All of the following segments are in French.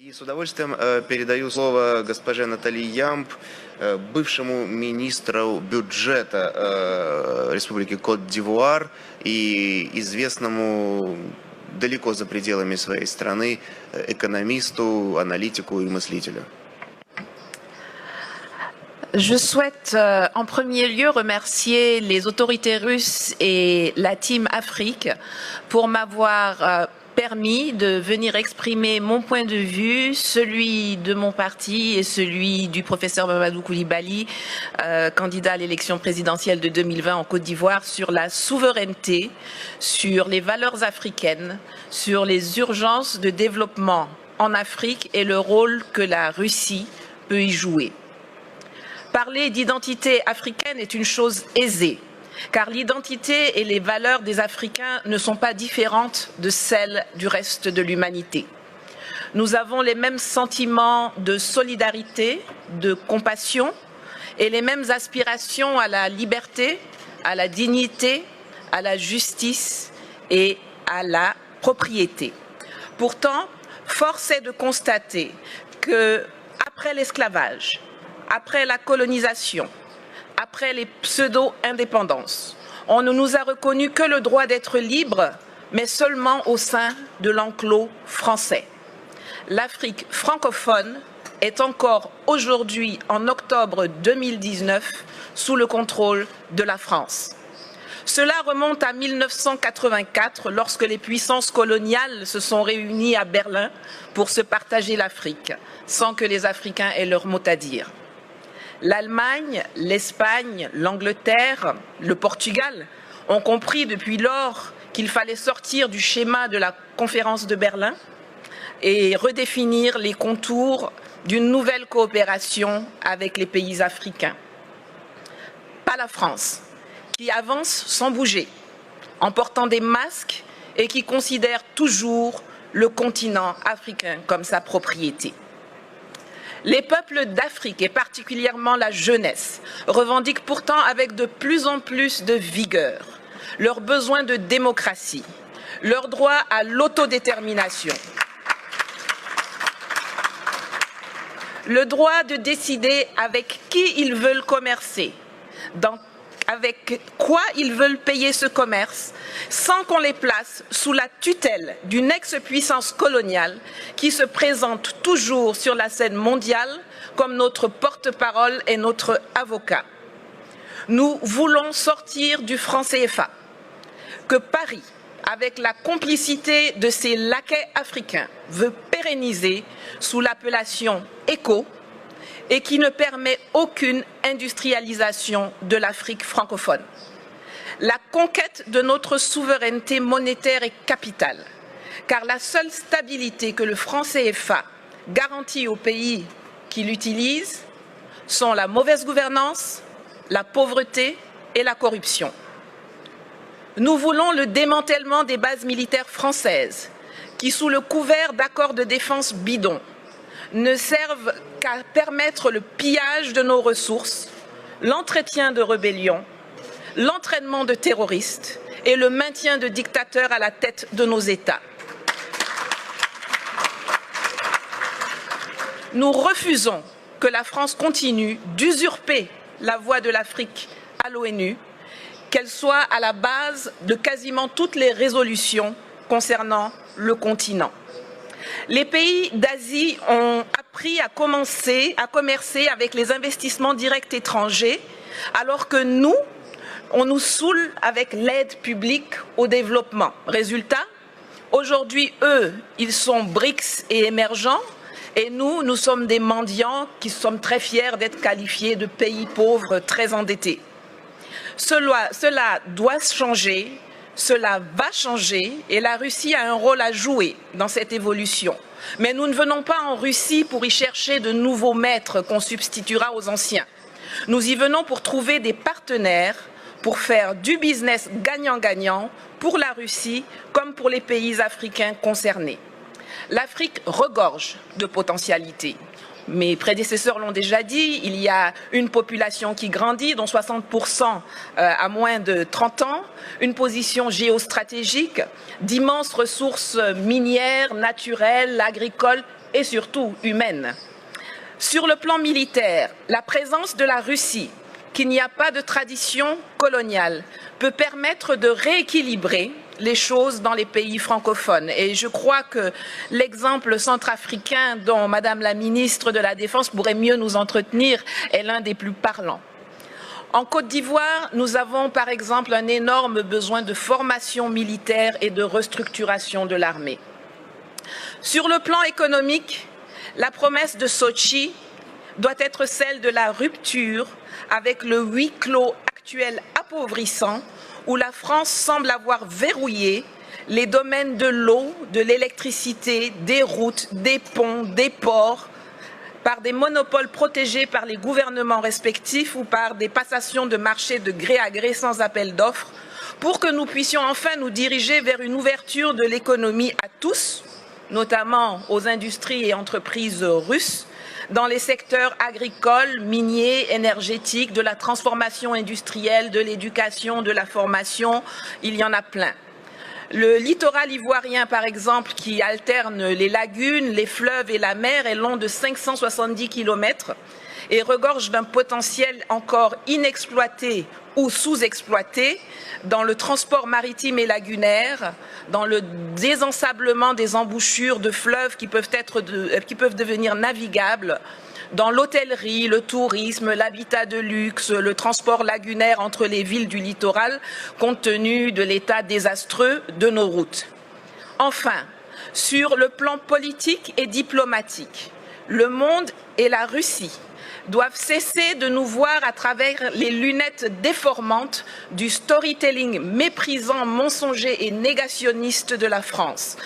И с удовольствием передаю слово госпоже Натали Ямб, бывшему министру бюджета Республики Кот-д'Ивуар и известному далеко за пределами своей страны экономисту, аналитику и мыслителю. Je souhaite en premier lieu remercier les autorités russes et la Team Afrique pour m'avoir permis de venir exprimer mon point de vue, celui de mon parti et celui du professeur Mamadou Koulibaly, candidat à l'élection présidentielle de 2020 en Côte d'Ivoire, sur la souveraineté, sur les valeurs africaines, sur les urgences de développement en Afrique et le rôle que la Russie peut y jouer. Parler d'identité africaine est une chose aisée, car l'identité et les valeurs des Africains ne sont pas différentes de celles du reste de l'humanité. Nous avons les mêmes sentiments de solidarité, de compassion et les mêmes aspirations à la liberté, à la dignité, à la justice et à la propriété. Pourtant, force est de constater que, après l'esclavage, après la colonisation, après les pseudo-indépendances, on ne nous a reconnu que le droit d'être libre, mais seulement au sein de l'enclos français. L'Afrique francophone est encore aujourd'hui, en octobre 2019, sous le contrôle de la France. Cela remonte à 1984, lorsque les puissances coloniales se sont réunies à Berlin pour se partager l'Afrique, sans que les Africains aient leur mot à dire. L'Allemagne, l'Espagne, l'Angleterre, le Portugal ont compris depuis lors qu'il fallait sortir du schéma de la conférence de Berlin et redéfinir les contours d'une nouvelle coopération avec les pays africains. Pas la France, qui avance sans bouger, en portant des masques et qui considère toujours le continent africain comme sa propriété. Les peuples d'Afrique, et particulièrement la jeunesse, revendiquent pourtant avec de plus en plus de vigueur leur besoin de démocratie, leur droit à l'autodétermination, le droit de décider avec qui ils veulent commercer, avec quoi ils veulent payer ce commerce, sans qu'on les place sous la tutelle d'une ex-puissance coloniale qui se présente toujours sur la scène mondiale comme notre porte-parole et notre avocat. Nous voulons sortir du franc CFA, que Paris, avec la complicité de ses laquais africains, veut pérenniser sous l'appellation ECO, et qui ne permet aucune industrialisation de l'Afrique francophone. La conquête de notre souveraineté monétaire est capitale, car la seule stabilité que le franc CFA garantit aux pays qui l'utilisent sont la mauvaise gouvernance, la pauvreté et la corruption. Nous voulons le démantèlement des bases militaires françaises, qui, sous le couvert d'accords de défense bidons, ne servent qu'à permettre le pillage de nos ressources, l'entretien de rébellions, l'entraînement de terroristes et le maintien de dictateurs à la tête de nos États. Nous refusons que la France continue d'usurper la voix de l'Afrique à l'ONU, qu'elle soit à la base de quasiment toutes les résolutions concernant le continent. Les pays d'Asie ont appris à commercer avec les investissements directs étrangers, alors que nous, on nous saoule avec l'aide publique au développement. Résultat, aujourd'hui, eux, ils sont BRICS et émergents, et nous, nous sommes des mendiants qui sommes très fiers d'être qualifiés de pays pauvres très endettés. Cela doit changer. Cela va changer et la Russie a un rôle à jouer dans cette évolution. Mais nous ne venons pas en Russie pour y chercher de nouveaux maîtres qu'on substituera aux anciens. Nous y venons pour trouver des partenaires, pour faire du business gagnant-gagnant pour la Russie comme pour les pays africains concernés. L'Afrique regorge de potentialités. Mes prédécesseurs l'ont déjà dit, il y a une population qui grandit, dont 60% à moins de 30 ans, une position géostratégique, d'immenses ressources minières, naturelles, agricoles et surtout humaine. Sur le plan militaire, la présence de la Russie, qui n'y a pas de tradition coloniale, peut permettre de rééquilibrer les choses dans les pays francophones. Et je crois que l'exemple centrafricain dont Madame la ministre de la Défense pourrait mieux nous entretenir est l'un des plus parlants. En Côte d'Ivoire, nous avons par exemple un énorme besoin de formation militaire et de restructuration de l'armée. Sur le plan économique, la promesse de Sochi doit être celle de la rupture avec le huis clos actuel appauvrissant où la France semble avoir verrouillé les domaines de l'eau, de l'électricité, des routes, des ponts, des ports, par des monopoles protégés par les gouvernements respectifs ou par des passations de marché de gré à gré sans appel d'offres, pour que nous puissions enfin nous diriger vers une ouverture de l'économie à tous, notamment aux industries et entreprises russes, dans les secteurs agricoles, miniers, énergétiques, de la transformation industrielle, de l'éducation, de la formation, il y en a plein. Le littoral ivoirien, par exemple, qui alterne les lagunes, les fleuves et la mer, est long de 570 km et regorge d'un potentiel encore inexploité ou sous-exploité dans le transport maritime et lagunaire, dans le désensablement des embouchures de fleuves qui peuvent devenir navigables, dans l'hôtellerie, le tourisme, l'habitat de luxe, le transport lagunaire entre les villes du littoral, compte tenu de l'état désastreux de nos routes. Enfin, sur le plan politique et diplomatique, le monde et la Russie doivent cesser de nous voir à travers les lunettes déformantes du storytelling méprisant, mensonger et négationniste de la France,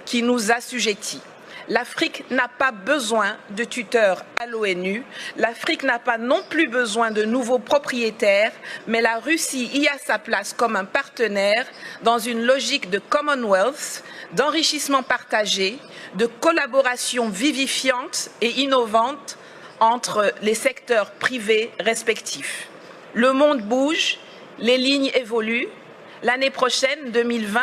qui nous assujettit. L'Afrique n'a pas besoin de tuteurs à l'ONU, l'Afrique n'a pas non plus besoin de nouveaux propriétaires, mais la Russie y a sa place comme un partenaire dans une logique de Commonwealth, d'enrichissement partagé, de collaboration vivifiante et innovante entre les secteurs privés respectifs. Le monde bouge, les lignes évoluent. L'année prochaine, 2020,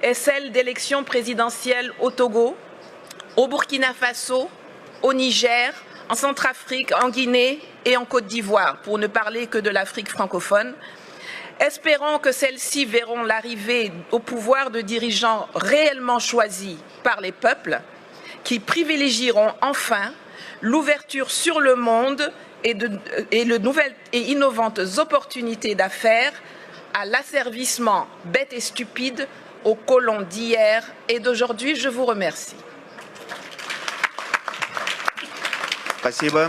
est celle d'élections présidentielles au Togo, au Burkina Faso, au Niger, en Centrafrique, en Guinée et en Côte d'Ivoire, pour ne parler que de l'Afrique francophone. Espérons que celles-ci verront l'arrivée au pouvoir de dirigeants réellement choisis par les peuples, qui privilégieront enfin l'ouverture sur le monde et de nouvelles et innovantes opportunités d'affaires à l'asservissement bête et stupide aux colons d'hier et d'aujourd'hui. Je vous remercie. Спасибо.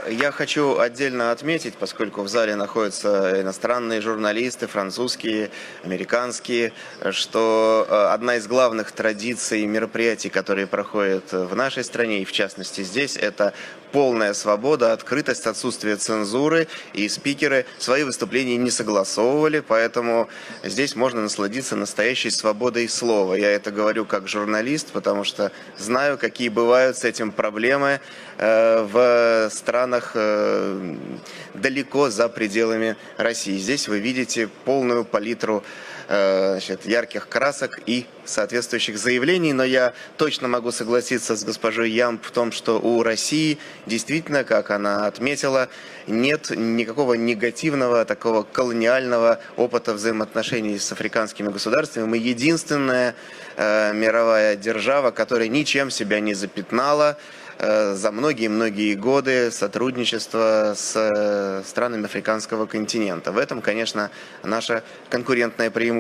Я хочу отдельно отметить, поскольку в зале находятся иностранные журналисты, французские, американские, что одна из главных традиций мероприятий, которые проходят в нашей стране и в частности здесь, это полная свобода, открытость, отсутствие цензуры, и спикеры свои выступления не согласовывали, поэтому здесь можно насладиться настоящей свободой слова. Я это говорю как журналист, потому что знаю, какие бывают с этим проблемы в странах далеко за пределами России. Здесь вы видите полную палитру ярких красок и соответствующих заявлений, но я точно могу согласиться с госпожой Ямб в том, что у России действительно, как она отметила, нет никакого негативного, такого колониального опыта взаимоотношений с африканскими государствами. Мы единственная мировая держава, которая ничем себя не запятнала за многие-многие годы сотрудничества с странами африканского континента. В этом, конечно, наше конкурентное преимущество.